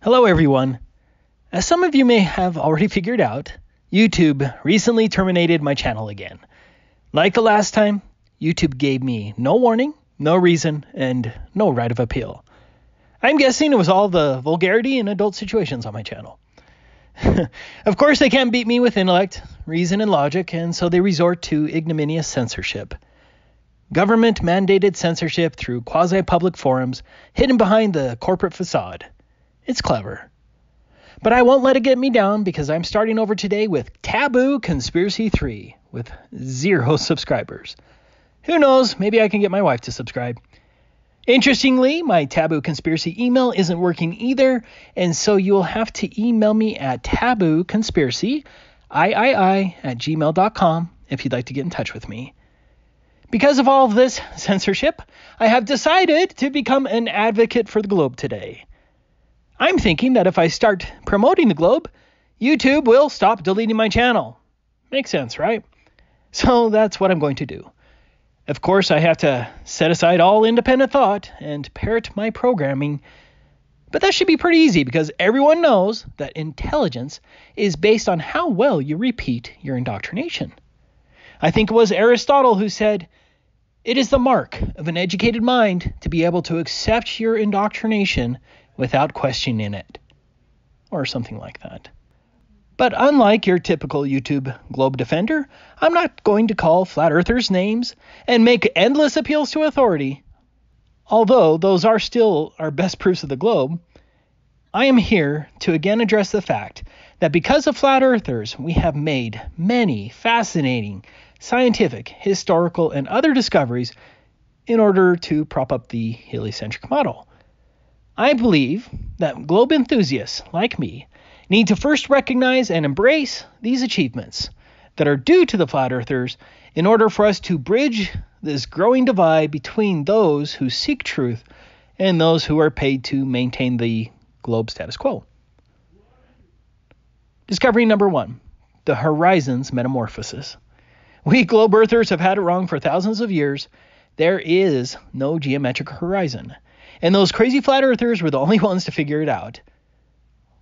Hello everyone. As some of you may have already figured out, YouTube recently terminated my channel again. Like the last time, YouTube gave me no warning, no reason, and no right of appeal. I'm guessing it was all the vulgarity and adult situations on my channel. Of course, they can't beat me with intellect, reason, and logic, and so they resort to ignominious censorship. Government-mandated censorship through quasi-public forums hidden behind the corporate facade. It's clever. But I won't let it get me down because I'm starting over today with Taboo Conspiracy 3 with 0 subscribers. Who knows, maybe I can get my wife to subscribe. Interestingly, my Taboo Conspiracy email isn't working either, and so you'll have to email me at tabooconspiracy@gmail.com if you'd like to get in touch with me. Because of all of this censorship, I have decided to become an advocate for the globe today. I'm thinking that if I start promoting the globe, YouTube will stop deleting my channel. Makes sense, right? So that's what I'm going to do. Of course, I have to set aside all independent thought and parrot my programming, but that should be pretty easy because everyone knows that intelligence is based on how well you repeat your indoctrination. I think it was Aristotle who said, "It is the mark of an educated mind to be able to accept your indoctrination without questioning it," or something like that. But unlike your typical YouTube globe defender, I'm not going to call flat earthers names and make endless appeals to authority. Although those are still our best proofs of the globe, I am here to again address the fact that because of flat earthers, we have made many fascinating scientific, historical, and other discoveries in order to prop up the heliocentric model. I believe that globe enthusiasts like me need to first recognize and embrace these achievements that are due to the flat earthers in order for us to bridge this growing divide between those who seek truth and those who are paid to maintain the globe status quo. Discovery number 1, the horizon's metamorphosis. We globe earthers have had it wrong for thousands of years. There is no geometric horizon. And those crazy flat earthers were the only ones to figure it out.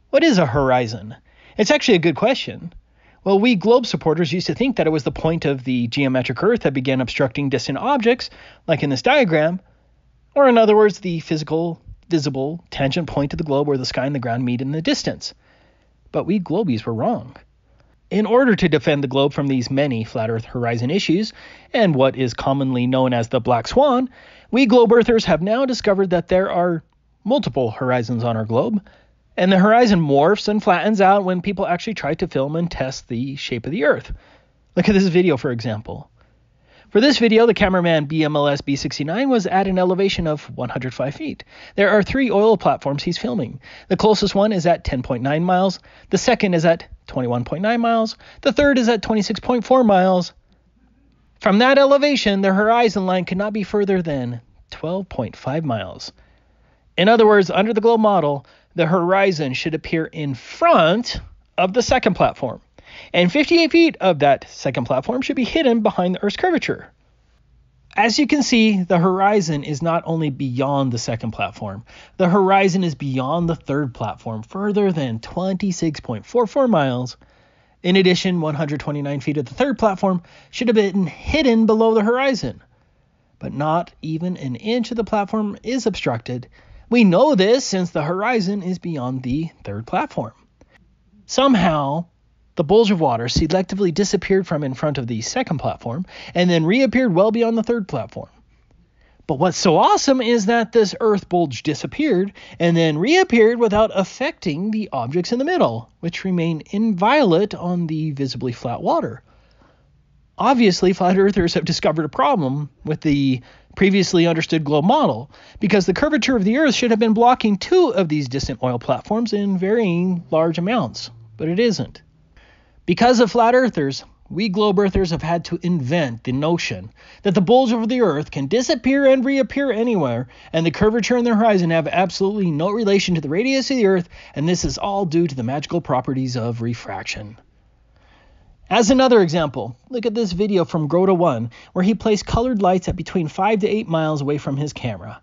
What is a horizon? It's actually a good question. Well, we globe supporters used to think that it was the point of the geometric earth that began obstructing distant objects, like in this diagram, or in other words, the physical, visible, tangent point of the globe where the sky and the ground meet in the distance. But we globies were wrong. In order to defend the globe from these many flat earth horizon issues, and what is commonly known as the black swan, we globe earthers have now discovered that there are multiple horizons on our globe, and the horizon morphs and flattens out when people actually try to film and test the shape of the earth. Look at this video, for example. For this video, the cameraman BMLS B69 was at an elevation of 105 feet. There are 3 oil platforms he's filming. The closest one is at 10.9 miles. The second is at 21.9 miles. The third is at 26.4 miles. From that elevation, the horizon line could not be further than 12.5 miles. In other words, under the globe model, the horizon should appear in front of the second platform, and 58 feet of that second platform should be hidden behind the Earth's curvature. As you can see, the horizon is not only beyond the second platform, the horizon is beyond the third platform, further than 26.44 miles. In addition, 129 feet of the third platform should have been hidden below the horizon. But not even an inch of the platform is obstructed. We know this since the horizon is beyond the third platform. Somehow, the bulge of water selectively disappeared from in front of the second platform and then reappeared well beyond the third platform. But what's so awesome is that this earth bulge disappeared and then reappeared without affecting the objects in the middle, which remain inviolate on the visibly flat water. Obviously, flat earthers have discovered a problem with the previously understood globe model, because the curvature of the earth should have been blocking 2 of these distant oil platforms in varying large amounts, but it isn't. Because of flat earthers, we globe earthers have had to invent the notion that the bulge of the earth can disappear and reappear anywhere, and the curvature in the horizon have absolutely no relation to the radius of the earth, and this is all due to the magical properties of refraction. As another example, look at this video from Grota 1, where he placed colored lights at between 5 to 8 miles away from his camera.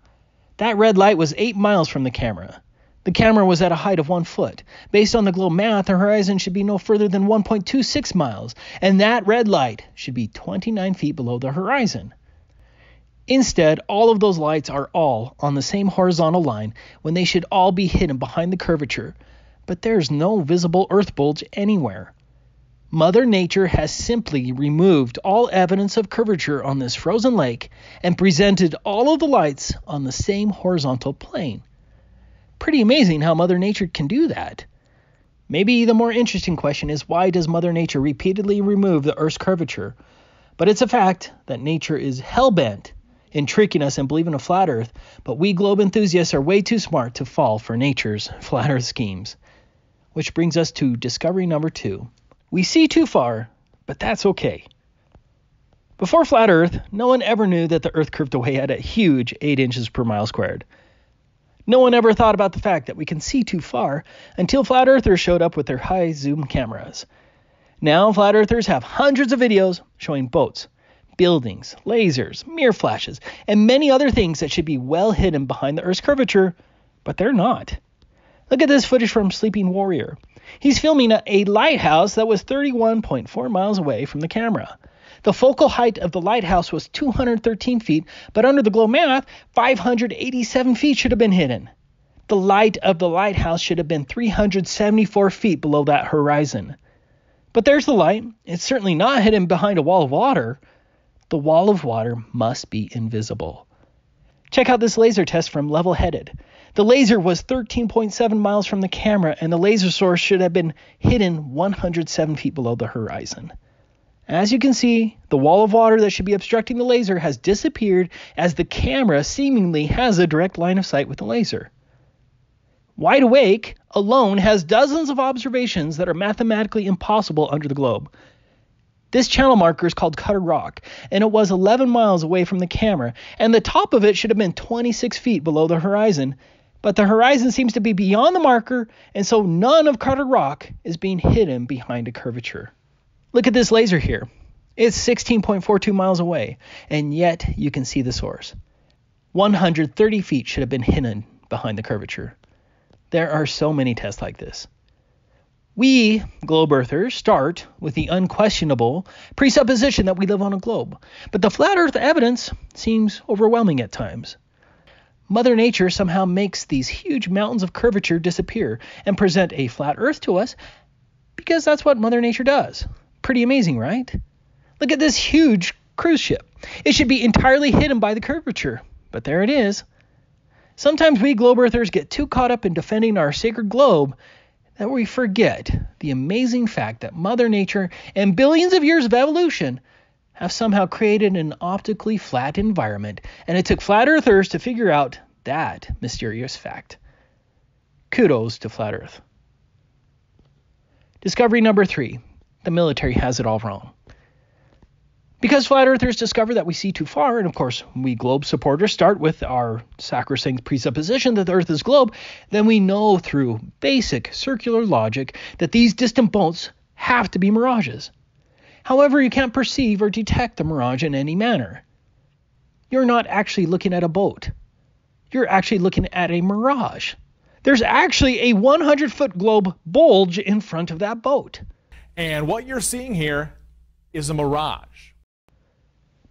That red light was 8 miles from the camera. The camera was at a height of 1 foot. Based on the globe math, the horizon should be no further than 1.26 miles, and that red light should be 29 feet below the horizon. Instead, all of those lights are all on the same horizontal line when they should all be hidden behind the curvature, but there's no visible earth bulge anywhere. Mother Nature has simply removed all evidence of curvature on this frozen lake and presented all of the lights on the same horizontal plane. Pretty amazing how Mother Nature can do that. Maybe the more interesting question is, why does Mother Nature repeatedly remove the Earth's curvature? But it's a fact that nature is hell-bent in tricking us and believing a flat Earth, but we globe enthusiasts are way too smart to fall for nature's flat Earth schemes. Which brings us to discovery number 2. We see too far, but that's okay. Before flat Earth, no one ever knew that the Earth curved away at a huge 8 inches per mile squared. No one ever thought about the fact that we can see too far until flat earthers showed up with their high zoom cameras. Now flat earthers have hundreds of videos showing boats, buildings, lasers, mirror flashes, and many other things that should be well hidden behind the Earth's curvature, but they're not. Look at this footage from Sleeping Warrior. He's filming at a lighthouse that was 31.4 miles away from the camera. The focal height of the lighthouse was 213 feet, but under the globe math, 587 feet should have been hidden. The light of the lighthouse should have been 374 feet below that horizon. But there's the light. It's certainly not hidden behind a wall of water. The wall of water must be invisible. Check out this laser test from Level Headed. The laser was 13.7 miles from the camera, and the laser source should have been hidden 107 feet below the horizon. As you can see, the wall of water that should be obstructing the laser has disappeared as the camera seemingly has a direct line of sight with the laser. Wide Awake alone has dozens of observations that are mathematically impossible under the globe. This channel marker is called Cutter Rock, and it was 11 miles away from the camera, and the top of it should have been 26 feet below the horizon, but the horizon seems to be beyond the marker, and so none of Cutter Rock is being hidden behind a curvature. Look at this laser here. It's 16.42 miles away, and yet you can see the source. 130 feet should have been hidden behind the curvature. There are so many tests like this. We, globe earthers, start with the unquestionable presupposition that we live on a globe, but the flat earth evidence seems overwhelming at times. Mother Nature somehow makes these huge mountains of curvature disappear and present a flat earth to us because that's what Mother Nature does. Pretty amazing, right? Look at this huge cruise ship. It should be entirely hidden by the curvature, but there it is. Sometimes we globe earthers get too caught up in defending our sacred globe that we forget the amazing fact that Mother Nature and billions of years of evolution have somehow created an optically flat environment, and it took flat earthers to figure out that mysterious fact. Kudos to flat earth. Discovery number 3. The military has it all wrong. Because flat earthers discover that we see too far, and of course we globe supporters start with our sacrosanct presupposition that the earth is globe, then we know through basic circular logic that these distant boats have to be mirages. However, you can't perceive or detect the mirage in any manner. You're not actually looking at a boat. You're actually looking at a mirage. There's actually a 100-foot globe bulge in front of that boat. And what you're seeing here is a mirage.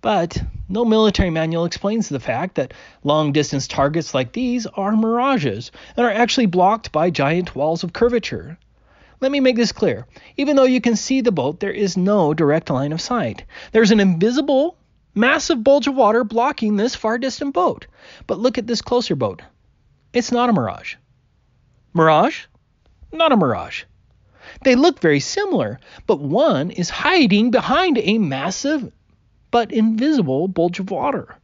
But no military manual explains the fact that long-distance targets like these are mirages and are actually blocked by giant walls of curvature. Let me make this clear. Even though you can see the boat, there is no direct line of sight. There's an invisible, massive bulge of water blocking this far-distant boat. But look at this closer boat. It's not a mirage. Mirage? Not a mirage. They look very similar, but one is hiding behind a massive but invisible bulge of water.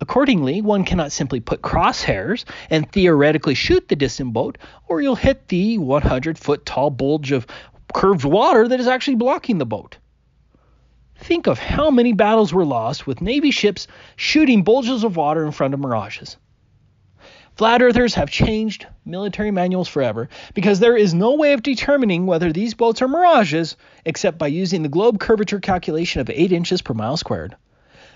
Accordingly, one cannot simply put crosshairs and theoretically shoot the distant boat, or you'll hit the 100-foot tall bulge of curved water that is actually blocking the boat. Think of how many battles were lost with Navy ships shooting bulges of water in front of mirages. Flat earthers have changed military manuals forever because there is no way of determining whether these boats are mirages except by using the globe curvature calculation of 8 inches per mile squared.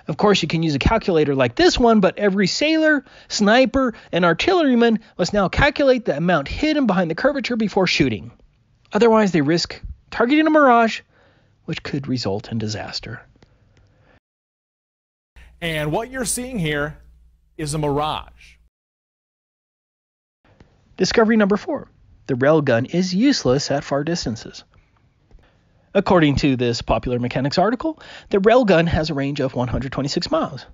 Of course, you can use a calculator like this one, but every sailor, sniper, and artilleryman must now calculate the amount hidden behind the curvature before shooting. Otherwise, they risk targeting a mirage, which could result in disaster. And what you're seeing here is a mirage. Discovery number 4. The railgun is useless at far distances. According to this Popular Mechanics article, the railgun has a range of 126 miles.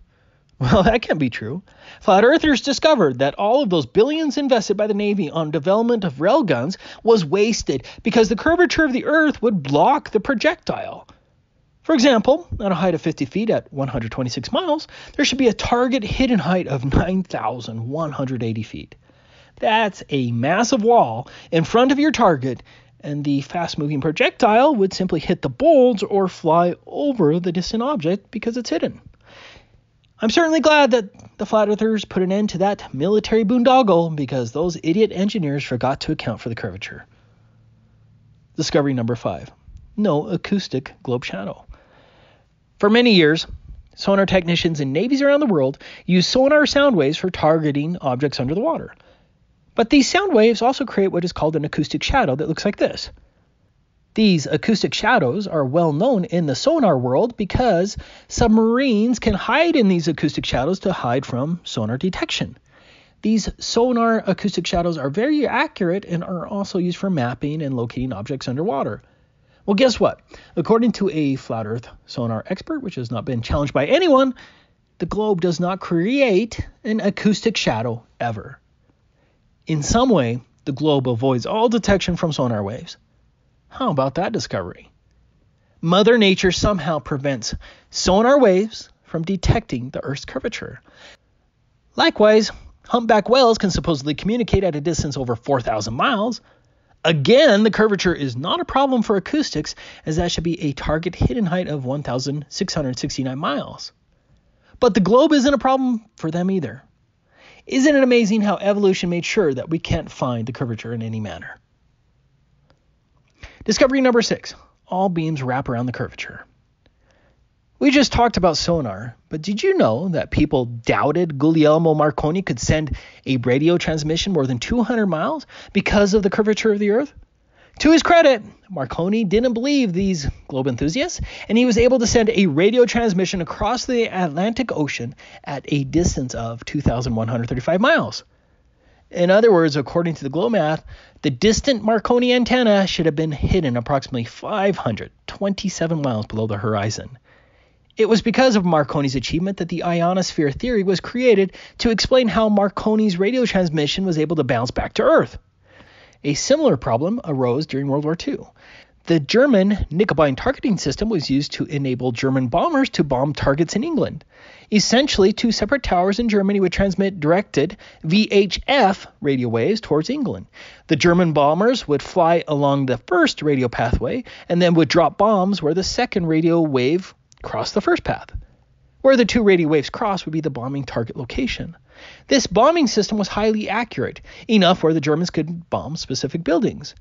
Well, that can't be true. Flat Earthers discovered that all of those billions invested by the Navy on development of railguns was wasted because the curvature of the Earth would block the projectile. For example, at a height of 50 feet at 126 miles, there should be a target hidden height of 9,180 feet. That's a massive wall in front of your target, and the fast-moving projectile would simply hit the bulge or fly over the distant object because it's hidden. I'm certainly glad that the Flat Earthers put an end to that military boondoggle because those idiot engineers forgot to account for the curvature. Discovery number 5. No acoustic globe shadow. For many years, sonar technicians in navies around the world use sonar sound waves for targeting objects under the water. But these sound waves also create what is called an acoustic shadow that looks like this. These acoustic shadows are well known in the sonar world because submarines can hide in these acoustic shadows to hide from sonar detection. These sonar acoustic shadows are very accurate and are also used for mapping and locating objects underwater. Well, guess what? According to a flat Earth sonar expert, which has not been challenged by anyone, the globe does not create an acoustic shadow ever. In some way, the globe avoids all detection from sonar waves. How about that discovery? Mother Nature somehow prevents sonar waves from detecting the Earth's curvature. Likewise, humpback whales can supposedly communicate at a distance over 4,000 miles. Again, the curvature is not a problem for acoustics, as that should be a target hidden height of 1,669 miles. But the globe isn't a problem for them either. Isn't it amazing how evolution made sure that we can't find the curvature in any manner? Discovery number 6. All beams wrap around the curvature. We just talked about sonar, but did you know that people doubted Guglielmo Marconi could send a radio transmission more than 200 miles because of the curvature of the Earth? To his credit, Marconi didn't believe these globe enthusiasts, and he was able to send a radio transmission across the Atlantic Ocean at a distance of 2,135 miles. In other words, according to the globe math, the distant Marconi antenna should have been hidden approximately 527 miles below the horizon. It was because of Marconi's achievement that the ionosphere theory was created to explain how Marconi's radio transmission was able to bounce back to Earth. A similar problem arose during World War II. The German Nickelbein targeting system was used to enable German bombers to bomb targets in England. Essentially, 2 separate towers in Germany would transmit directed VHF radio waves towards England. The German bombers would fly along the first radio pathway and then would drop bombs where the second radio wave crossed the first path. Where the 2 radio waves crossed would be the bombing target location. This bombing system was highly accurate, enough where the Germans could bomb specific buildings.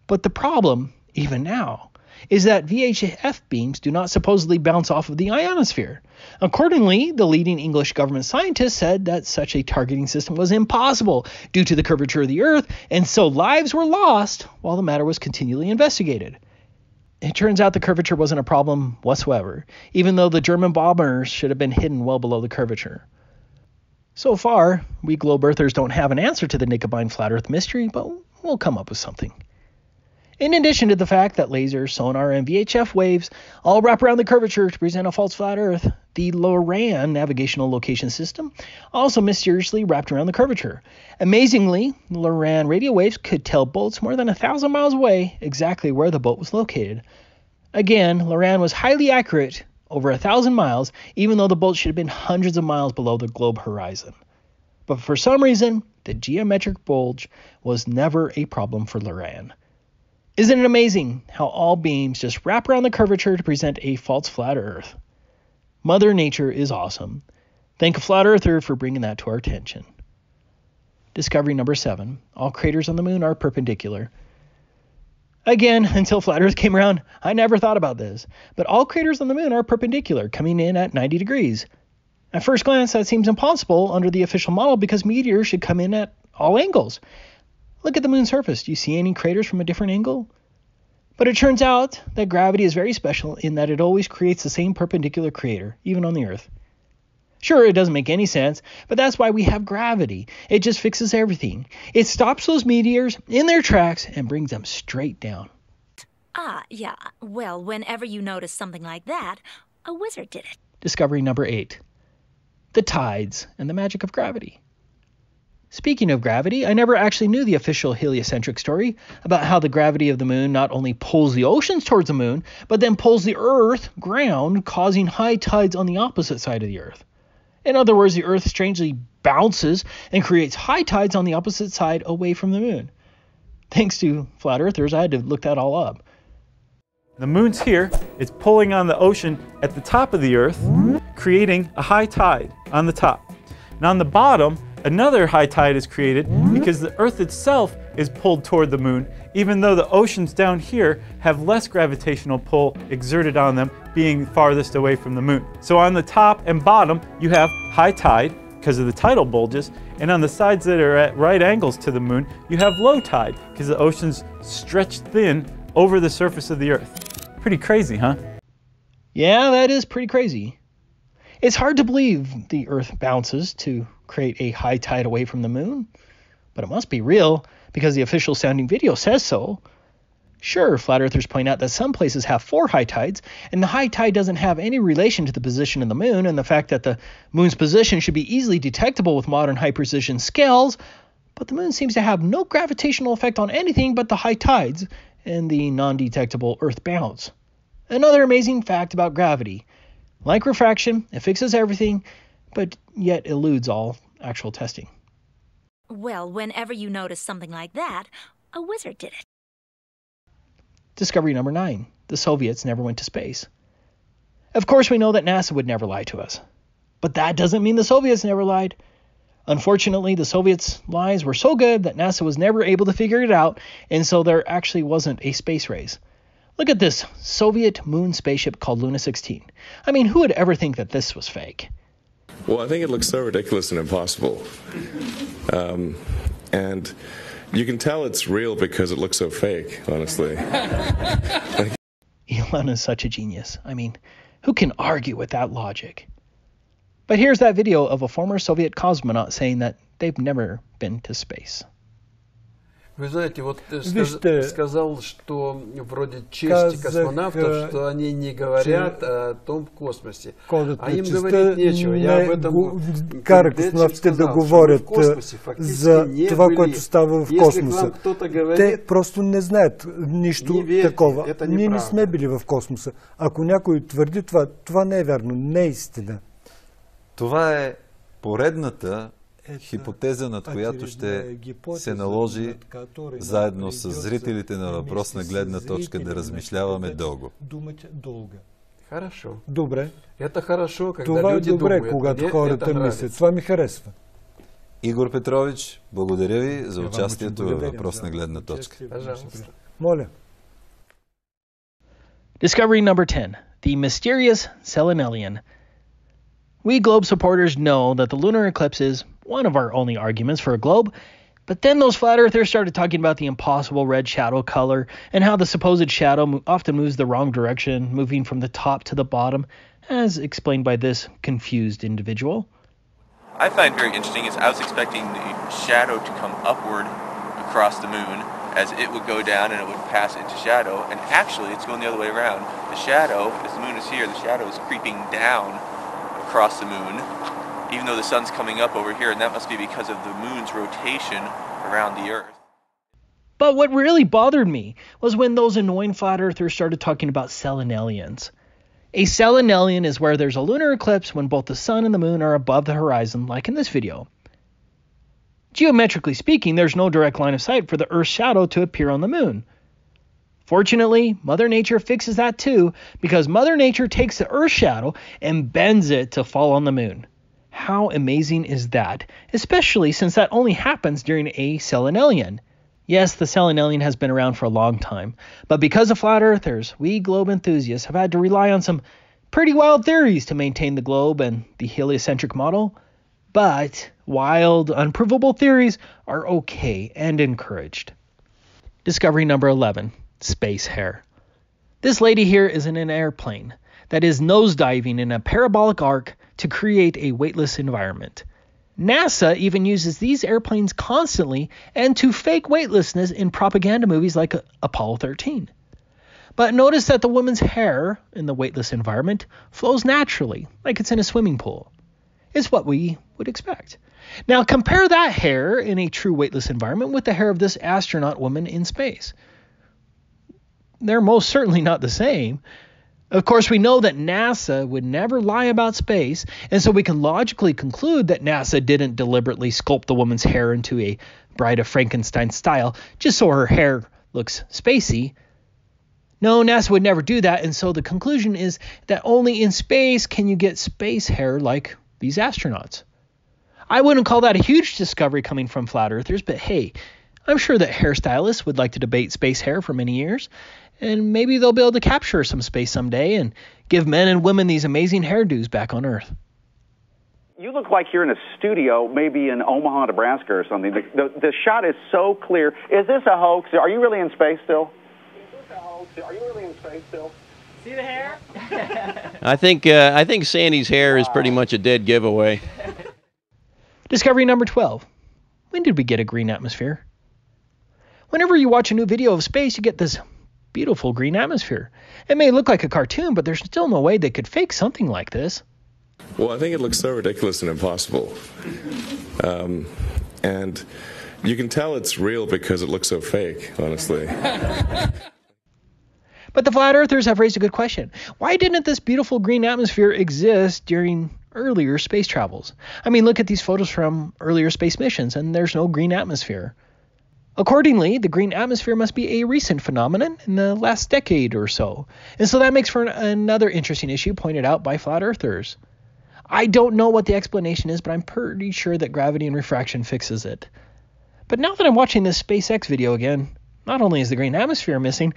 But the problem, even now, is that VHF beams do not supposedly bounce off of the ionosphere. Accordingly, the leading English government scientists said that such a targeting system was impossible due to the curvature of the Earth, and so lives were lost while the matter was continually investigated. It turns out the curvature wasn't a problem whatsoever, even though the German bombers should have been hidden well below the curvature. So far, we globe earthers don't have an answer to the Nickelbein flat Earth mystery, but we'll come up with something. In addition to the fact that laser, sonar, and VHF waves all wrap around the curvature to present a false flat Earth, the LORAN navigational location system also mysteriously wrapped around the curvature. Amazingly, LORAN radio waves could tell boats more than 1,000 miles away exactly where the boat was located. Again, LORAN was highly accurate, over 1,000 miles, even though the boat should have been hundreds of miles below the globe horizon. But for some reason, the geometric bulge was never a problem for LORAN. Isn't it amazing how all beams just wrap around the curvature to present a false flat Earth? Mother Nature is awesome. Thank a flat earther for bringing that to our attention. Discovery number 7. All craters on the moon are perpendicular. Again, until flat Earth came around, I never thought about this, but all craters on the moon are perpendicular, coming in at 90 degrees. At first glance, that seems impossible under the official model because meteors should come in at all angles. Look at the moon's surface. Do you see any craters from a different angle? But it turns out that gravity is very special in that it always creates the same perpendicular crater, even on the Earth. Sure, it doesn't make any sense, but that's why we have gravity. It just fixes everything. It stops those meteors in their tracks and brings them straight down. Yeah. Well, whenever you notice something like that, a wizard did it. Discovery number 8. The tides and the magic of gravity. Speaking of gravity, I never actually knew the official heliocentric story about how the gravity of the moon not only pulls the oceans towards the moon, but then pulls the Earth ground, causing high tides on the opposite side of the Earth. In other words, the Earth strangely bounces and creates high tides on the opposite side away from the moon. Thanks to flat earthers, I had to look that all up. The moon's here, it's pulling on the ocean at the top of the Earth, creating a high tide on the top. And on the bottom, another high tide is created because the Earth itself is pulled toward the moon, even though the oceans down here have less gravitational pull exerted on them, being farthest away from the moon. So on the top and bottom, you have high tide because of the tidal bulges, and on the sides that are at right angles to the moon, you have low tide because the oceans stretch thin over the surface of the Earth. Pretty crazy, huh? Yeah, that is pretty crazy. It's hard to believe the Earth bounces to create a high tide away from the moon, but it must be real because the official sounding video says so. Sure, flat earthers point out that some places have 4 high tides, and the high tide doesn't have any relation to the position of the moon and the fact that the moon's position should be easily detectable with modern high-precision scales, but the moon seems to have no gravitational effect on anything but the high tides and the non-detectable Earth bounce. Another amazing fact about gravity. Like refraction, it fixes everything, but yet eludes all actual testing. Well, whenever you notice something like that, a wizard did it. Discovery number 9. The Soviets never went to space. Of course, we know that NASA would never lie to us. But that doesn't mean the Soviets never lied. Unfortunately, the Soviets' lies were so good that NASA was never able to figure it out, and so there actually wasn't a space race. Look at this Soviet moon spaceship called Luna 16. I mean, who would ever think that this was fake? Well, I think it looks so ridiculous and impossible. And you can tell it's real because it looks so fake, honestly. Elon is such a genius. I mean, who can argue with that logic? But here's that video of a former Soviet cosmonaut saying that they've never been to space. Вы знаете, вот ты сказал, что вроде чести космонавтов, что они не говорят о том космосе. А им говорить нечего. Я об этом кара космонавтите да говорят за това, което става в космоса. Те просто не знаят нищо такова. Ние не сме били в космоса. Ако някой твърди това, това не е вярно, не е истина. Това е поредната хипотеза, над която ще се наложи заедно с зрителите на въпросна гледна точка да размишляваме дълго. Хорошо. Добре. Това е добре, когато хората мислят. Това ми харесва. Игор Петрович, благодаря ви за участието във въпросна гледна точка. Моля. Discovery number 10. The mysterious Selenelian. We globe supporters know that the lunar eclipse is one of our only arguments for a globe, but then those flat earthers started talking about the impossible red shadow color and how the supposed shadow often moves the wrong direction, moving from the top to the bottom, as explained by this confused individual. I find very interesting is I was expecting the shadow to come upward across the moon as it would go down and it would pass into shadow, and actually it's going the other way around. The shadow, as the moon is here, the shadow is creeping down across the moon, even though the sun's coming up over here, and that must be because of the moon's rotation around the Earth. But what really bothered me was when those annoying flat earthers started talking about Selenelians. A Selenelian is where there's a lunar eclipse when both the sun and the moon are above the horizon, like in this video. Geometrically speaking, there's no direct line of sight for the Earth's shadow to appear on the moon. Fortunately, Mother Nature fixes that too, because Mother Nature takes the Earth's shadow and bends it to fall on the moon. How amazing is that? Especially since that only happens during a Selenelian. Yes, the selling alien has been around for a long time, but because of flat earthers, we globe enthusiasts have had to rely on some pretty wild theories to maintain the globe and the heliocentric model. But wild, unprovable theories are okay and encouraged. Discovery number 11, space hair. This lady here is in an airplane that is nosediving in a parabolic arc to create a weightless environment. NASA even uses these airplanes constantly and to fake weightlessness in propaganda movies like Apollo 13. But notice that the woman's hair in the weightless environment flows naturally, like it's in a swimming pool. It's what we would expect. Now compare that hair in a true weightless environment with the hair of this astronaut woman in space. They're most certainly not the same. Of course, we know that NASA would never lie about space, and so we can logically conclude that NASA didn't deliberately sculpt the woman's hair into a Bride of Frankenstein style just so her hair looks spacey. No, NASA would never do that, and so the conclusion is that only in space can you get space hair like these astronauts. I wouldn't call that a huge discovery coming from flat earthers, but hey, I'm sure that hairstylists would like to debate space hair for many years, and maybe they'll be able to capture some space someday and give men and women these amazing hairdos back on Earth. You look like you're in a studio, maybe in Omaha, Nebraska or something. The shot is so clear. Is this a hoax? Are you really in space still? See the hair? I think Sandy's hair is pretty much a dead giveaway. Discovery number 12. When did we get a green atmosphere? Whenever you watch a new video of space, you get this beautiful green atmosphere. It may look like a cartoon, but there's still no way they could fake something like this. Well, I think it looks so ridiculous and impossible. And you can tell it's real because it looks so fake, honestly. But the flat earthers have raised a good question. Why didn't this beautiful green atmosphere exist during earlier space travels? I mean, look at these photos from earlier space missions, and there's no green atmosphere. Accordingly, the green atmosphere must be a recent phenomenon in the last decade or so. And so that makes for another interesting issue pointed out by flat earthers. I don't know what the explanation is, but I'm pretty sure that gravity and refraction fixes it. But now that I'm watching this SpaceX video again, not only is the green atmosphere missing,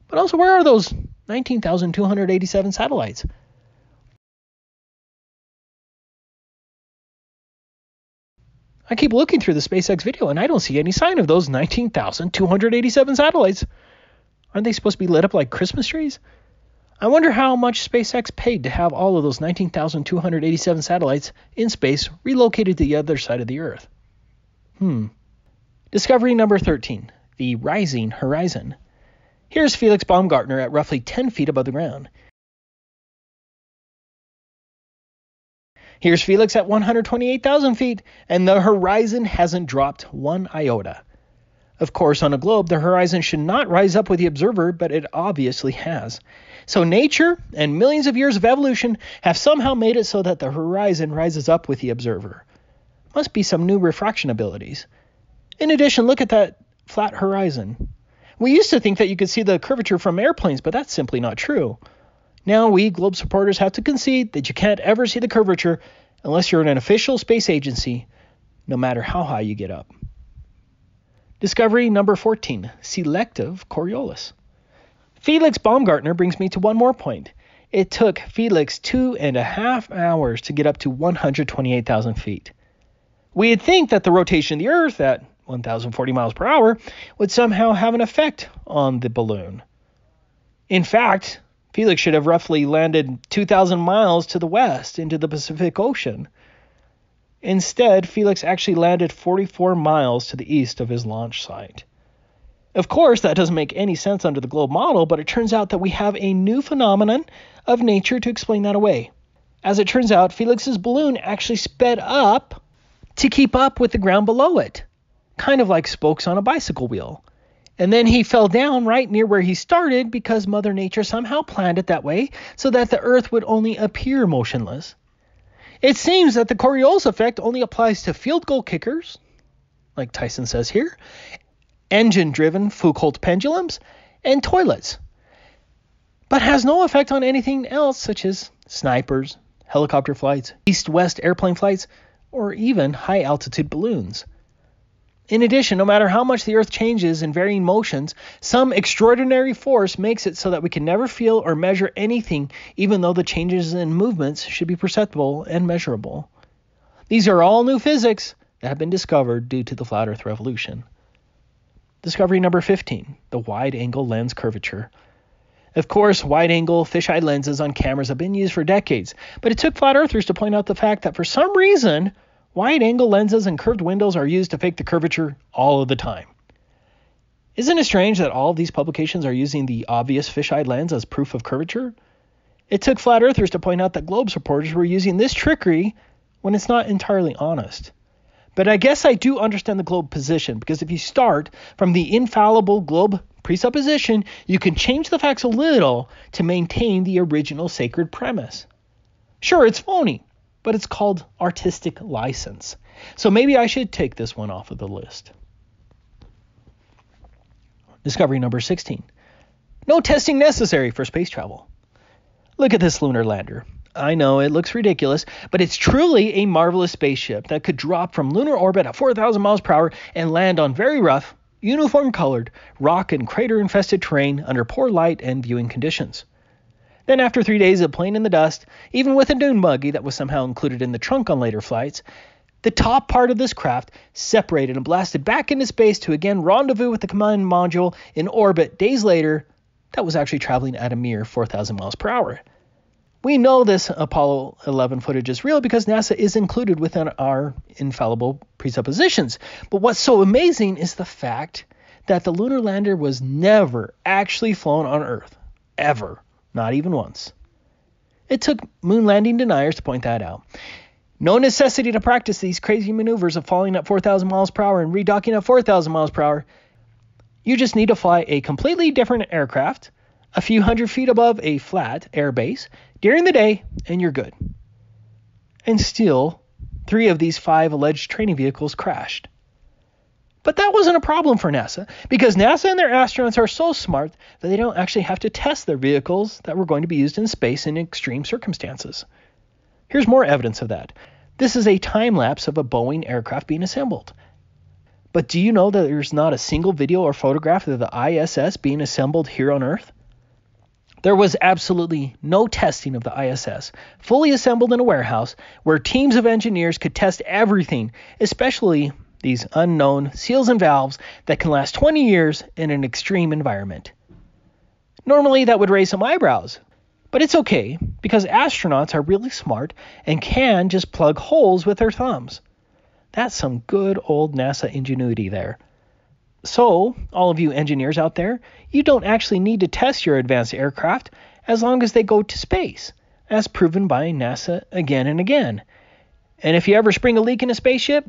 but also where are those 19,287 satellites? I keep looking through the SpaceX video and I don't see any sign of those 19,287 satellites. Aren't they supposed to be lit up like Christmas trees? I wonder how much SpaceX paid to have all of those 19,287 satellites in space relocated to the other side of the Earth. Discovery number 13, the rising horizon. Here's Felix Baumgartner at roughly 10 feet above the ground. Here's Felix at 128,000 feet, and the horizon hasn't dropped one iota. Of course, on a globe, the horizon should not rise up with the observer, but it obviously has. So nature and millions of years of evolution have somehow made it so that the horizon rises up with the observer. Must be some new refraction abilities. In addition, look at that flat horizon. We used to think that you could see the curvature from airplanes, but that's simply not true. Now we globe supporters have to concede that you can't ever see the curvature unless you're in an official space agency, no matter how high you get up. Discovery number 14, selective Coriolis. Felix Baumgartner brings me to one more point. It took Felix 2.5 hours to get up to 128,000 feet. We'd think that the rotation of the Earth at 1,040 miles per hour would somehow have an effect on the balloon. In fact, Felix should have roughly landed 2,000 miles to the west into the Pacific Ocean. Instead, Felix actually landed 44 miles to the east of his launch site. Of course, that doesn't make any sense under the globe model, but it turns out that we have a new phenomenon of nature to explain that away. As it turns out, Felix's balloon actually sped up to keep up with the ground below it, kind of like spokes on a bicycle wheel. And then he fell down right near where he started because Mother Nature somehow planned it that way so that the Earth would only appear motionless. It seems that the Coriolis effect only applies to field goal kickers, like Tyson says here, engine-driven Foucault pendulums, and toilets, but has no effect on anything else such as snipers, helicopter flights, east-west airplane flights, or even high-altitude balloons. In addition, no matter how much the Earth changes in varying motions, some extraordinary force makes it so that we can never feel or measure anything, even though the changes in movements should be perceptible and measurable. These are all new physics that have been discovered due to the flat Earth revolution. Discovery number 15, the wide-angle lens curvature. Of course, wide-angle fisheye lenses on cameras have been used for decades, but it took flat earthers to point out the fact that for some reason, wide-angle lenses and curved windows are used to fake the curvature all of the time. Isn't it strange that all of these publications are using the obvious fisheye lens as proof of curvature? It took flat earthers to point out that Globe's reporters were using this trickery when it's not entirely honest. But I guess I do understand the Globe position, because if you start from the infallible Globe presupposition, you can change the facts a little to maintain the original sacred premise. Sure, it's phony, but it's called artistic license. So maybe I should take this one off of the list. Discovery number 16. No testing necessary for space travel. Look at this lunar lander. I know it looks ridiculous, but it's truly a marvelous spaceship that could drop from lunar orbit at 4,000 miles per hour and land on very rough, uniform-colored, rock and crater-infested terrain under poor light and viewing conditions. Then after 3 days of playing in the dust, even with a dune buggy that was somehow included in the trunk on later flights, the top part of this craft separated and blasted back into space to again rendezvous with the command module in orbit days later that was actually traveling at a mere 4,000 miles per hour. We know this Apollo 11 footage is real because NASA is included within our infallible presuppositions. But what's so amazing is the fact that the lunar lander was never actually flown on Earth. Ever. Not even once. It took moon landing deniers to point that out. No necessity to practice these crazy maneuvers of falling at 4,000 miles per hour and redocking at 4,000 miles per hour. You just need to fly a completely different aircraft, a few hundred feet above a flat air base, during the day, and you're good. And still, 3 of these 5 alleged training vehicles crashed. But that wasn't a problem for NASA, because NASA and their astronauts are so smart that they don't actually have to test their vehicles that were going to be used in space in extreme circumstances. Here's more evidence of that. This is a time-lapse of a Boeing aircraft being assembled. But do you know that there's not a single video or photograph of the ISS being assembled here on Earth? There was absolutely no testing of the ISS, fully assembled in a warehouse where teams of engineers could test everything, especially these unknown seals and valves that can last 20 years in an extreme environment. Normally that would raise some eyebrows, but it's okay because astronauts are really smart and can just plug holes with their thumbs. That's some good old NASA ingenuity there. So, all of you engineers out there, you don't actually need to test your advanced aircraft as long as they go to space, as proven by NASA again and again. And if you ever spring a leak in a spaceship,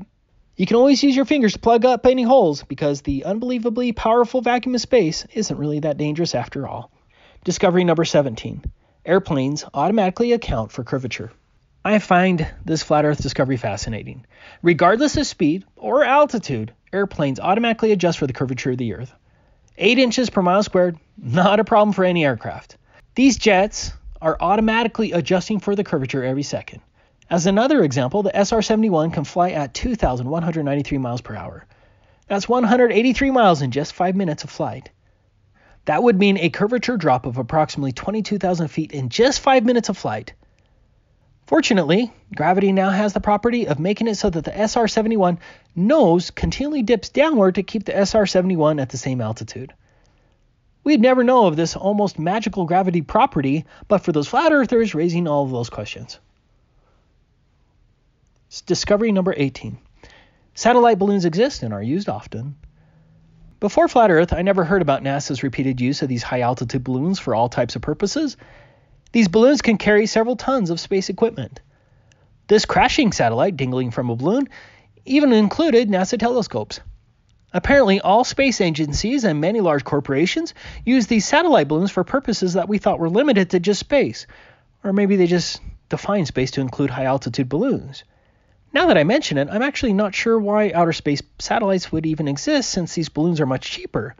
you can always use your fingers to plug up any holes because the unbelievably powerful vacuum of space isn't really that dangerous after all. Discovery number 17. Airplanes automatically account for curvature. I find this flat Earth discovery fascinating. Regardless of speed or altitude, airplanes automatically adjust for the curvature of the Earth. 8 inches per mile squared, not a problem for any aircraft. These jets are automatically adjusting for the curvature every second. As another example, the SR-71 can fly at 2,193 miles per hour. That's 183 miles in just 5 minutes of flight. That would mean a curvature drop of approximately 22,000 feet in just 5 minutes of flight. Fortunately, gravity now has the property of making it so that the SR-71 nose continually dips downward to keep the SR-71 at the same altitude. We'd never know of this almost magical gravity property, but for those flat earthers raising all of those questions. Discovery number 18. Satellite balloons exist and are used often. Before Flat Earth, I never heard about NASA's repeated use of these high-altitude balloons for all types of purposes. These balloons can carry several tons of space equipment. This crashing satellite dangling from a balloon even included NASA telescopes. Apparently, all space agencies and many large corporations use these satellite balloons for purposes that we thought were limited to just space. Or maybe they just define space to include high-altitude balloons. Now that I mention it, I'm actually not sure why outer space satellites would even exist since these balloons are much cheaper.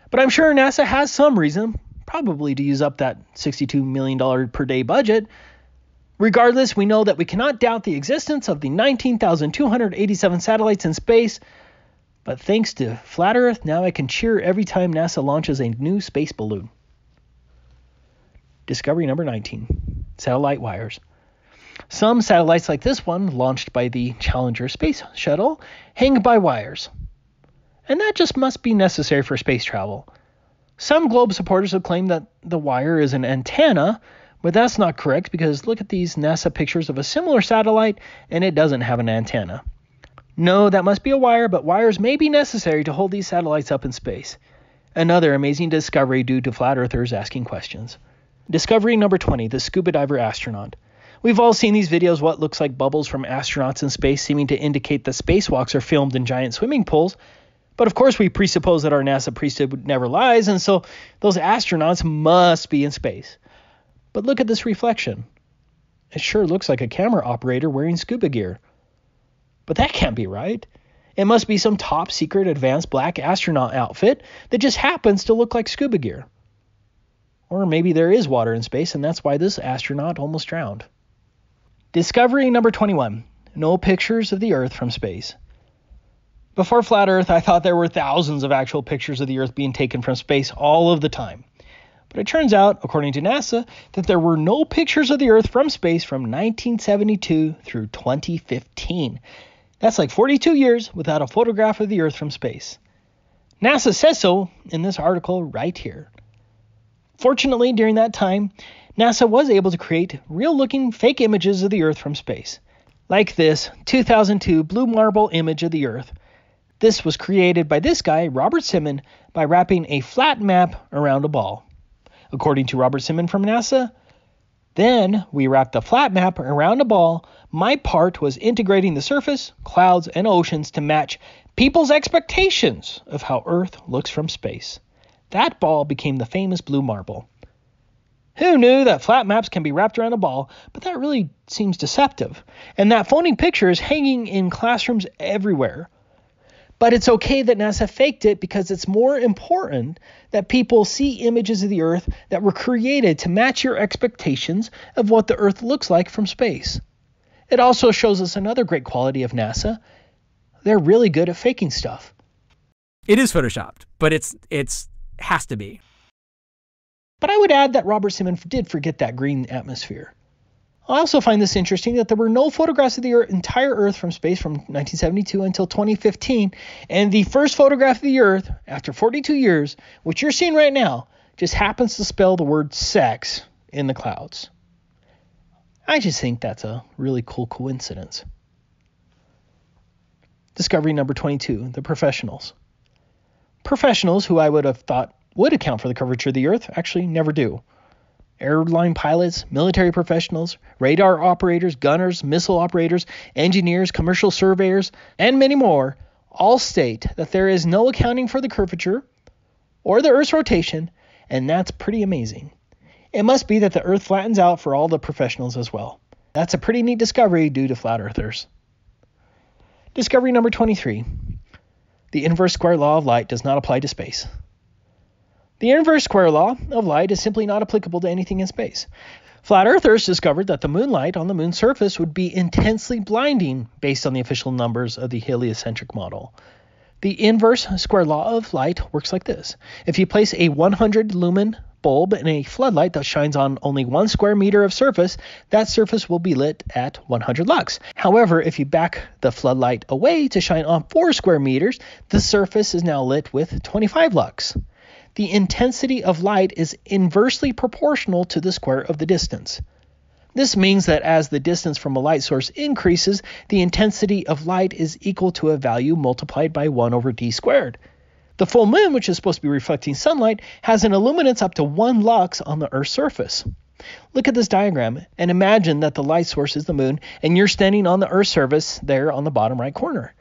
But I'm sure NASA has some reason, probably to use up that $62 million per day budget. Regardless, we know that we cannot doubt the existence of the 19,287 satellites in space, But thanks to Flat Earth, now I can cheer every time NASA launches a new space balloon. Discovery number 19. Satellite wires. Some satellites like this one, launched by the Challenger space shuttle, hang by wires. And that just must be necessary for space travel. Some globe supporters have claimed that the wire is an antenna, but that's not correct because look at these NASA pictures of a similar satellite and it doesn't have an antenna. No, that must be a wire, but wires may be necessary to hold these satellites up in space. Another amazing discovery due to flat earthers asking questions. Discovery number 20, the scuba diver astronaut. We've all seen these videos what looks like bubbles from astronauts in space seeming to indicate that spacewalks are filmed in giant swimming pools. But of course we presuppose that our NASA priesthood never lies, and so those astronauts must be in space. But look at this reflection. It sure looks like a camera operator wearing scuba gear. But that can't be right. It must be some top secret advanced black astronaut outfit that just happens to look like scuba gear. Or maybe there is water in space and that's why this astronaut almost drowned. Discovery number 21. No pictures of the Earth from space. Before Flat Earth, I thought there were thousands of actual pictures of the Earth being taken from space all of the time. But it turns out, according to NASA, that there were no pictures of the Earth from space from 1972 through 2015. That's like 42 years without a photograph of the Earth from space. NASA says so in this article right here. Fortunately, during that time, NASA was able to create real-looking fake images of the Earth from space. Like this 2002 blue marble image of the Earth. This was created by this guy, Robert Simon, by wrapping a flat map around a ball. According to Robert Simon from NASA, then we wrapped the flat map around a ball. My part was integrating the surface, clouds, and oceans to match people's expectations of how Earth looks from space. That ball became the famous blue marble. Who knew that flat maps can be wrapped around a ball, but that really seems deceptive. And that phony picture is hanging in classrooms everywhere. But it's okay that NASA faked it because it's more important that people see images of the Earth that were created to match your expectations of what the Earth looks like from space. It also shows us another great quality of NASA. They're really good at faking stuff. It is photoshopped, but it's has to be. But I would add that Robert Simon did forget that green atmosphere. I also find this interesting that there were no photographs of the entire Earth from space from 1972 until 2015, and the first photograph of the Earth, after 42 years, which you're seeing right now, just happens to spell the word sex in the clouds. I just think that's a really cool coincidence. Discovery number 22, the professionals. Professionals who I would have thought would account for the curvature of the Earth actually never do. Airline pilots, military professionals, radar operators, gunners, missile operators, engineers, commercial surveyors, and many more all state that there is no accounting for the curvature or the Earth's rotation, and that's pretty amazing. It must be that the Earth flattens out for all the professionals as well. That's a pretty neat discovery due to flat earthers. Discovery number 23. The inverse square law of light does not apply to space. The inverse square law of light is simply not applicable to anything in space. Flat earthers discovered that the moonlight on the moon's surface would be intensely blinding based on the official numbers of the heliocentric model. The inverse square law of light works like this. If you place a 100 lumen bulb in a floodlight that shines on only 1 square meter of surface, that surface will be lit at 100 lux. However, if you back the floodlight away to shine on 4 square meters, the surface is now lit with 25 lux. The intensity of light is inversely proportional to the square of the distance. This means that as the distance from a light source increases, the intensity of light is equal to a value multiplied by 1 over d squared. The full moon, which is supposed to be reflecting sunlight, has an illuminance up to 1 lux on the Earth's surface. Look at this diagram and imagine that the light source is the moon and you're standing on the Earth's surface there on the bottom right corner.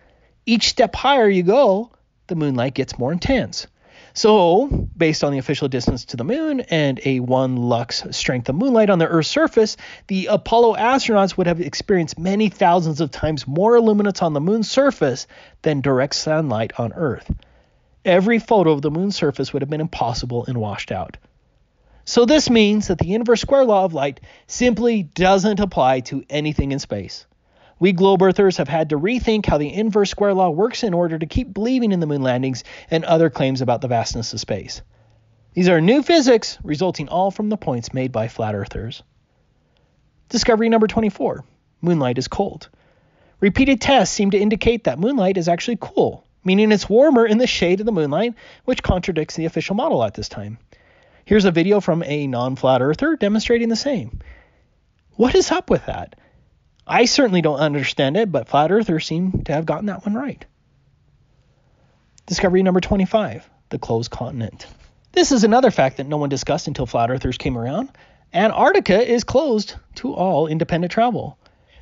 Each step higher you go, the moonlight gets more intense. So, based on the official distance to the moon and a 1 lux strength of moonlight on the Earth's surface, the Apollo astronauts would have experienced many thousands of times more illuminance on the moon's surface than direct sunlight on Earth. Every photo of the moon's surface would have been impossible and washed out. So this means that the inverse square law of light simply doesn't apply to anything in space. We globe earthers have had to rethink how the inverse square law works in order to keep believing in the moon landings and other claims about the vastness of space. These are new physics, resulting all from the points made by flat earthers. Discovery number 24. Moonlight is cold. Repeated tests seem to indicate that moonlight is actually cool, meaning it's warmer in the shade of the moonlight, which contradicts the official model at this time. Here's a video from a non-flat earther demonstrating the same. What is up with that? I certainly don't understand it, but flat earthers seem to have gotten that one right. Discovery number 25, the closed continent. This is another fact that no one discussed until flat earthers came around. Antarctica is closed to all independent travel.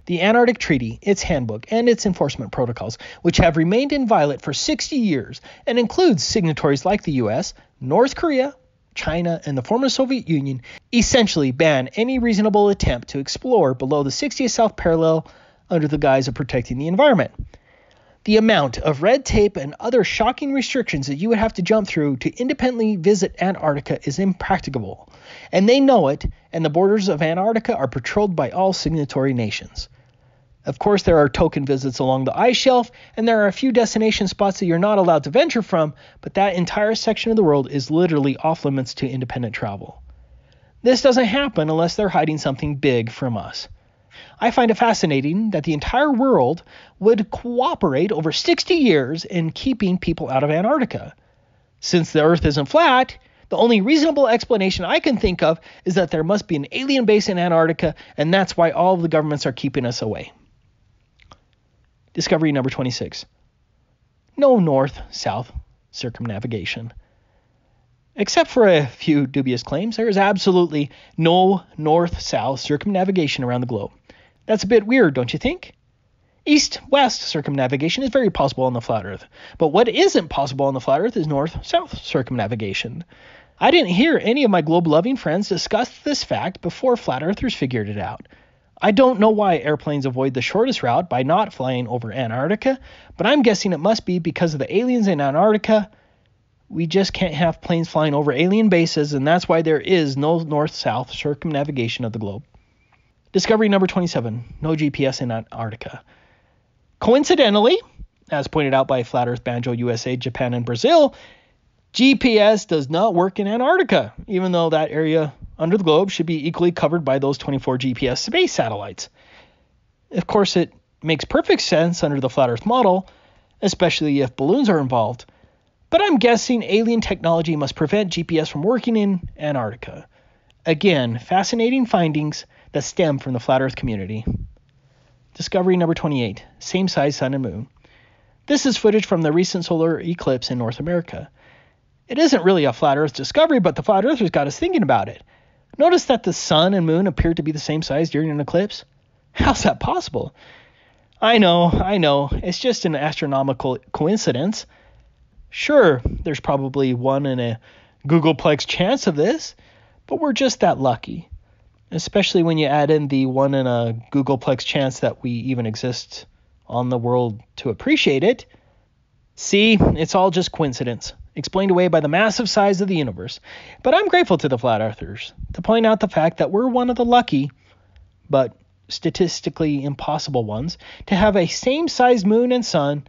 The Antarctic Treaty, its handbook, and its enforcement protocols, which have remained inviolate for 60 years and includes signatories like the US, North Korea, China, and the former Soviet Union, essentially ban any reasonable attempt to explore below the 60th south parallel under the guise of protecting the environment. The amount of red tape and other shocking restrictions that you would have to jump through to independently visit Antarctica is impracticable, and they know it, and the borders of Antarctica are patrolled by all signatory nations. Of course, there are token visits along the ice shelf, and there are a few destination spots that you're not allowed to venture from, but that entire section of the world is literally off limits to independent travel. This doesn't happen unless they're hiding something big from us. I find it fascinating that the entire world would cooperate over 60 years in keeping people out of Antarctica. Since the Earth isn't flat, the only reasonable explanation I can think of is that there must be an alien base in Antarctica, and that's why all of the governments are keeping us away. Discovery number 26. No north-south circumnavigation. Except for a few dubious claims, there is absolutely no north-south circumnavigation around the globe. That's a bit weird, don't you think? East-west circumnavigation is very possible on the flat Earth, but what isn't possible on the flat Earth is north-south circumnavigation. I didn't hear any of my globe-loving friends discuss this fact before flat Earthers figured it out. I don't know why airplanes avoid the shortest route by not flying over Antarctica, but I'm guessing it must be because of the aliens in Antarctica. We just can't have planes flying over alien bases, and that's why there is no north-south circumnavigation of the globe. Discovery number 27, no GPS in Antarctica. Coincidentally, as pointed out by Flat Earth Banjo USA, Japan, and Brazil, GPS does not work in Antarctica, even though that area under the globe should be equally covered by those 24 GPS space satellites. Of course, it makes perfect sense under the Flat Earth model, especially if balloons are involved. But I'm guessing alien technology must prevent GPS from working in Antarctica. Again, fascinating findings that stem from the Flat Earth community. Discovery number 28, same-size sun and moon. This is footage from the recent solar eclipse in North America. It isn't really a Flat Earth discovery, but the Flat Earthers got us thinking about it. Notice that the sun and moon appeared to be the same size during an eclipse? How's that possible? I know, it's just an astronomical coincidence. Sure, there's probably 1 in a Googleplex chance of this, but we're just that lucky. Especially when you add in the 1 in a Googleplex chance that we even exist on the world to appreciate it. See, it's all just coincidence, explained away by the massive size of the universe. But I'm grateful to the Flat Earthers to point out the fact that we're one of the lucky, but statistically impossible ones, to have a same-sized moon and sun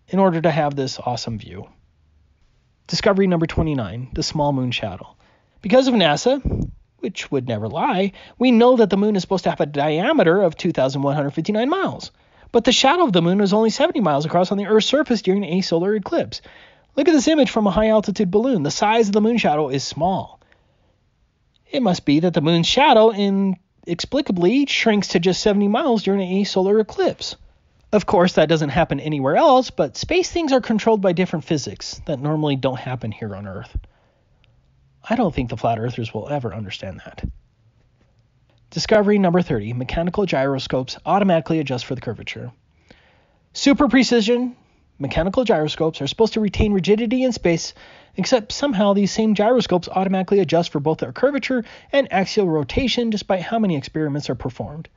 in order to have this awesome view. Discovery number 29, the small moon shadow. Because of NASA, which would never lie, we know that the moon is supposed to have a diameter of 2,159 miles. But the shadow of the moon is only 70 miles across on the Earth's surface during a solar eclipse. Look at this image from a high-altitude balloon. The size of the moon shadow is small. It must be that the moon's shadow inexplicably shrinks to just 70 miles during a solar eclipse. Of course, that doesn't happen anywhere else, but space things are controlled by different physics that normally don't happen here on Earth. I don't think the Flat Earthers will ever understand that. Discovery number 30, mechanical gyroscopes automatically adjust for the curvature. Super precision mechanical gyroscopes are supposed to retain rigidity in space, except somehow these same gyroscopes automatically adjust for both their curvature and axial rotation despite how many experiments are performed.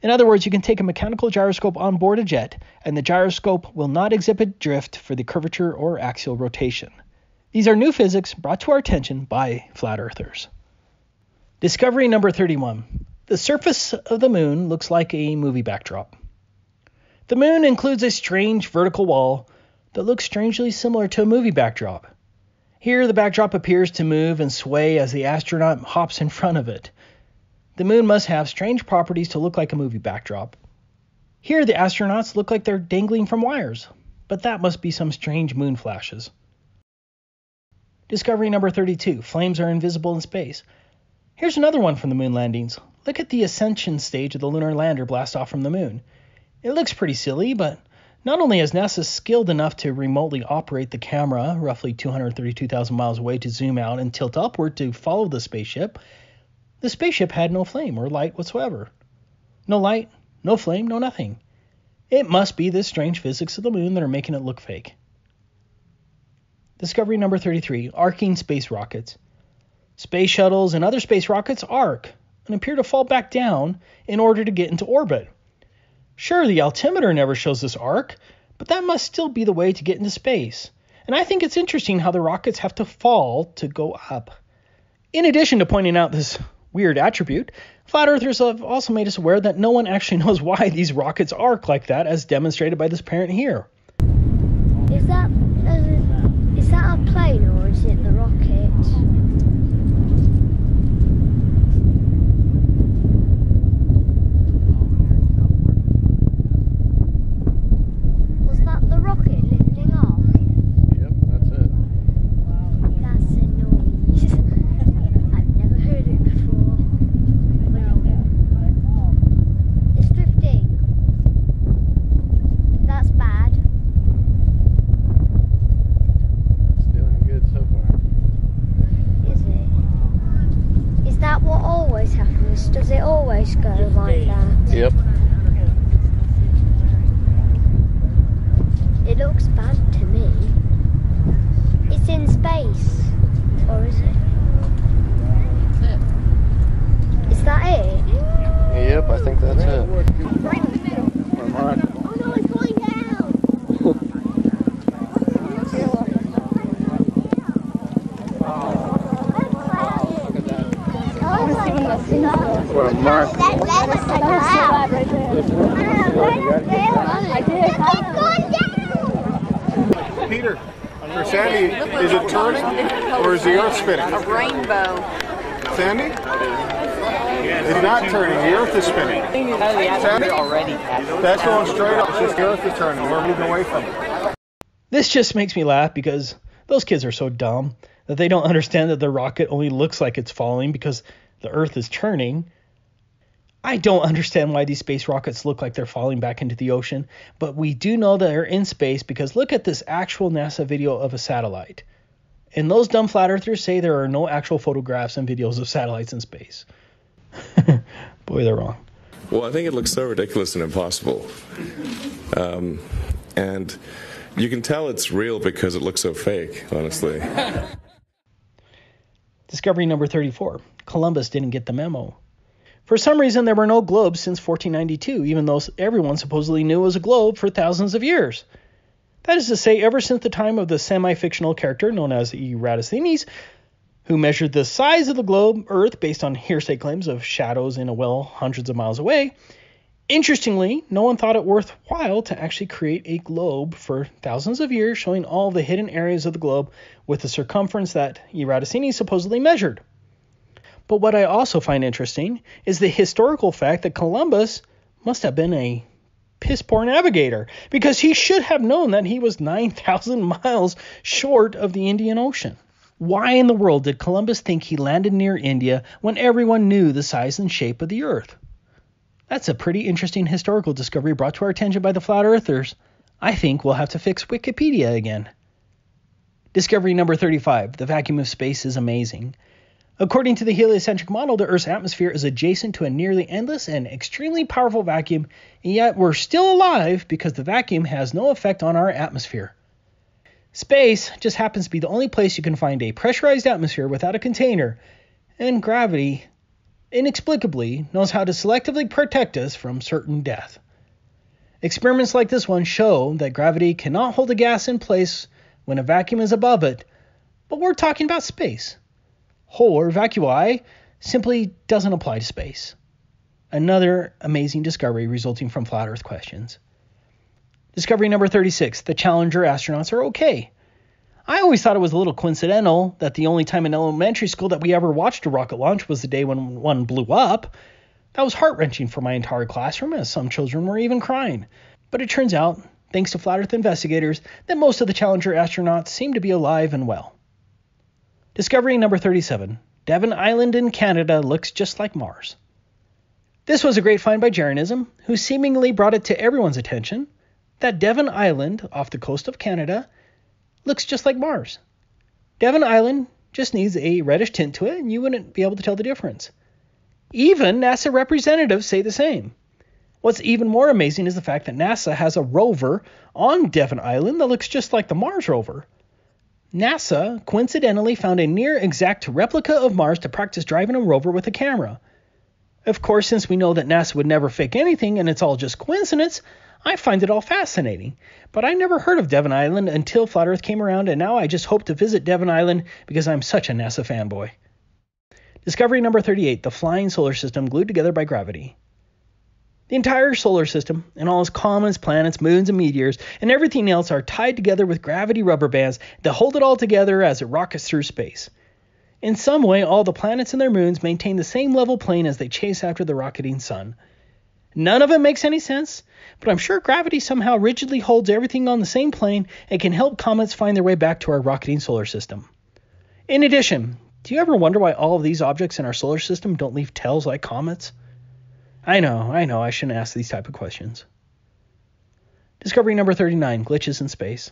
In other words, you can take a mechanical gyroscope on board a jet, and the gyroscope will not exhibit drift for the curvature or axial rotation. These are new physics brought to our attention by Flat Earthers. Discovery number 31. The surface of the moon looks like a movie backdrop. The moon includes a strange vertical wall that looks strangely similar to a movie backdrop. Here, the backdrop appears to move and sway as the astronaut hops in front of it. The moon must have strange properties to look like a movie backdrop. Here, the astronauts look like they're dangling from wires, but that must be some strange moon flashes. Discovery number 32. Flames are invisible in space. Here's another one from the moon landings. Look at the ascension stage of the lunar lander blast off from the moon. It looks pretty silly, but not only is NASA skilled enough to remotely operate the camera roughly 232,000 miles away to zoom out and tilt upward to follow the spaceship had no flame or light whatsoever. No light, no flame, no nothing. It must be this strange physics of the moon that are making it look fake. Discovery number 33. Arcing space rockets. Space shuttles and other space rockets arc and appear to fall back down in order to get into orbit. Sure, the altimeter never shows this arc, but that must still be the way to get into space. And I think it's interesting how the rockets have to fall to go up. In addition to pointing out this weird attribute, flat earthers have also made us aware that no one actually knows why these rockets arc like that, as demonstrated by this parent here. Is that a plane or is it the rocket? Was that the rocket lifting off? Yep, that's it. That's a noise. I've never heard it before. It's drifting. That's bad. It's doing good so far. Is it? Is that what always happens? Does it always go like that? Yep. It looks bad to me. It's in space. Or is it? Is that it? Yep, I think that's it. Right in the middle. Oh no, it's going down! Well, Mark. Peter, or Sandy, is it turning or is the Earth spinning? A rainbow. Sandy? It's not turning, the Earth is spinning. Sandy? Already. That's going straight up, it's just the Earth is turning, we're moving away from it. This just makes me laugh because those kids are so dumb that they don't understand that the rocket only looks like it's falling because the Earth is turning. I don't understand why these space rockets look like they're falling back into the ocean, but we do know that they're in space because look at this actual NASA video of a satellite. And those dumb flat earthers say there are no actual photographs and videos of satellites in space. Boy, they're wrong. Well, I think it looks so ridiculous and impossible. And you can tell it's real because it looks so fake, honestly. Discovery number 34. Columbus didn't get the memo. For some reason, there were no globes since 1492, even though everyone supposedly knew it was a globe for thousands of years. That is to say, ever since the time of the semi-fictional character known as Eratosthenes, who measured the size of the globe Earth based on hearsay claims of shadows in a well hundreds of miles away. Interestingly, no one thought it worthwhile to actually create a globe for thousands of years showing all the hidden areas of the globe with the circumference that Eratosthenes supposedly measured. But what I also find interesting is the historical fact that Columbus must have been a piss-poor navigator, because he should have known that he was 9,000 miles short of the Indian Ocean. Why in the world did Columbus think he landed near India when everyone knew the size and shape of the Earth? That's a pretty interesting historical discovery brought to our attention by the flat earthers. I think we'll have to fix Wikipedia again. Discovery number 35. The vacuum of space is amazing. According to the heliocentric model, the Earth's atmosphere is adjacent to a nearly endless and extremely powerful vacuum, and yet we're still alive because the vacuum has no effect on our atmosphere. Space just happens to be the only place you can find a pressurized atmosphere without a container, and gravity, inexplicably, knows how to selectively protect us from certain death. Experiments like this one show that gravity cannot hold a gas in place when a vacuum is above it, but we're talking about space. Hole or vacui simply doesn't apply to space. Another amazing discovery resulting from flat Earth questions. Discovery number 36. The Challenger astronauts are okay. I always thought it was a little coincidental that the only time in elementary school that we ever watched a rocket launch was the day when one blew up. That was heart-wrenching for my entire classroom, as some children were even crying. But it turns out, thanks to Flat Earth investigators, that most of the Challenger astronauts seem to be alive and well. Discovery number 37. Devon Island in Canada looks just like Mars. This was a great find by Jeranism, who seemingly brought it to everyone's attention that Devon Island, off the coast of Canada, looks just like Mars. Devon Island just needs a reddish tint to it, and you wouldn't be able to tell the difference. Even NASA representatives say the same. What's even more amazing is the fact that NASA has a rover on Devon Island that looks just like the Mars rover. NASA coincidentally found a near-exact replica of Mars to practice driving a rover with a camera. Of course, since we know that NASA would never fake anything and it's all just coincidence, I find it all fascinating. But I never heard of Devon Island until Flat Earth came around, and now I just hope to visit Devon Island because I'm such a NASA fanboy. Discovery number 38. The flying solar system glued together by gravity. The entire solar system, and all its comets, planets, moons, and meteors, and everything else are tied together with gravity rubber bands that hold it all together as it rockets through space. In some way, all the planets and their moons maintain the same level plane as they chase after the rocketing sun. None of it makes any sense, but I'm sure gravity somehow rigidly holds everything on the same plane and can help comets find their way back to our rocketing solar system. In addition, do you ever wonder why all of these objects in our solar system don't leave tails like comets? I know, I shouldn't ask these type of questions. Discovery number 39, glitches in space.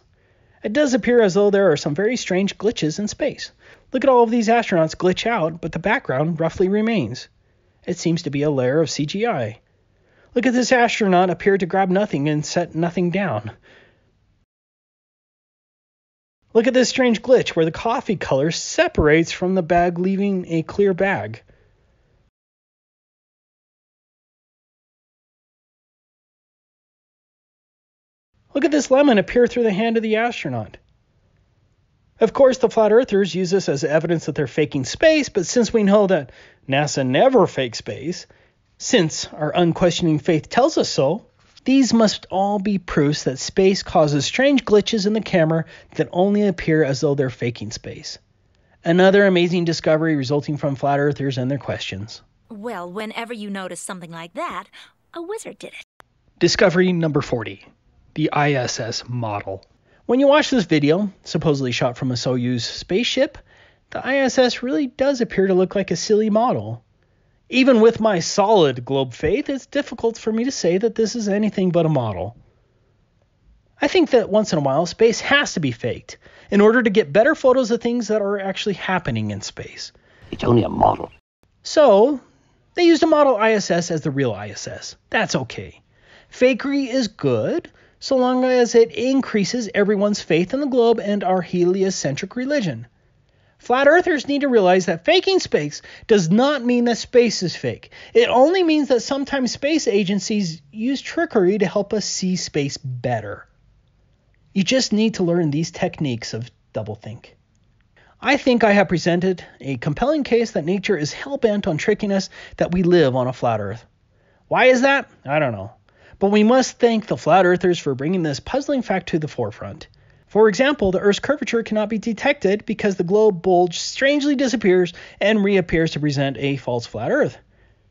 It does appear as though there are some very strange glitches in space. Look at all of these astronauts glitch out, but the background roughly remains. It seems to be a layer of CGI. Look at this astronaut appear to grab nothing and set nothing down. Look at this strange glitch where the coffee color separates from the bag, leaving a clear bag. Look at this lemon appear through the hand of the astronaut. Of course, the flat earthers use this as evidence that they're faking space, but since we know that NASA never fakes space, since our unquestioning faith tells us so, these must all be proofs that space causes strange glitches in the camera that only appear as though they're faking space. Another amazing discovery resulting from flat earthers and their questions. Well, whenever you notice something like that, a wizard did it. Discovery number 40. The ISS model. When you watch this video, supposedly shot from a Soyuz spaceship, the ISS really does appear to look like a silly model. Even with my solid globe faith, it's difficult for me to say that this is anything but a model. I think that once in a while, space has to be faked in order to get better photos of things that are actually happening in space. It's only a model. So, they used a model ISS as the real ISS. That's okay. Fakery is good, so long as it increases everyone's faith in the globe and our heliocentric religion. Flat earthers need to realize that faking space does not mean that space is fake. It only means that sometimes space agencies use trickery to help us see space better. You just need to learn these techniques of doublethink. I think I have presented a compelling case that nature is hell-bent on tricking us that we live on a flat earth. Why is that? I don't know. But we must thank the flat earthers for bringing this puzzling fact to the forefront. For example, the Earth's curvature cannot be detected because the globe bulge strangely disappears and reappears to present a false flat Earth.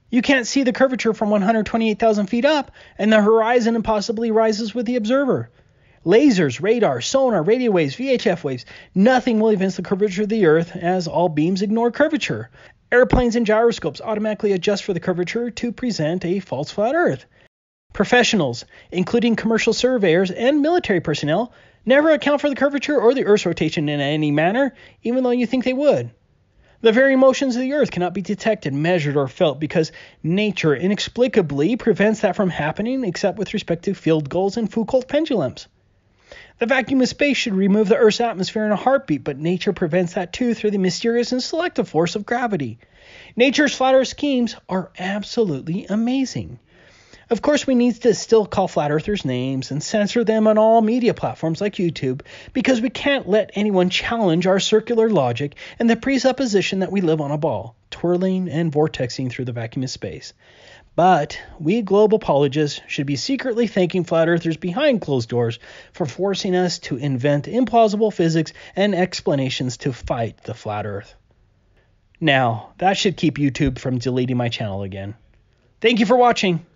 You can't see the curvature from 128,000 feet up, and the horizon impossibly rises with the observer. Lasers, radar, sonar, radio waves, VHF waves, nothing will evince the curvature of the Earth, as all beams ignore curvature. Airplanes and gyroscopes automatically adjust for the curvature to present a false flat Earth. Professionals, including commercial surveyors and military personnel, never account for the curvature or the Earth's rotation in any manner, even though you think they would. The very motions of the Earth cannot be detected, measured, or felt because nature inexplicably prevents that from happening except with respect to field goals and Foucault pendulums. The vacuum of space should remove the Earth's atmosphere in a heartbeat, but nature prevents that too through the mysterious and selective force of gravity. Nature's flat Earth schemes are absolutely amazing. Of course, we need to still call flat earthers names and censor them on all media platforms like YouTube because we can't let anyone challenge our circular logic and the presupposition that we live on a ball, twirling and vortexing through the vacuum of space. But we globe apologists should be secretly thanking flat earthers behind closed doors for forcing us to invent implausible physics and explanations to fight the flat earth. Now, that should keep YouTube from deleting my channel again. Thank you for watching.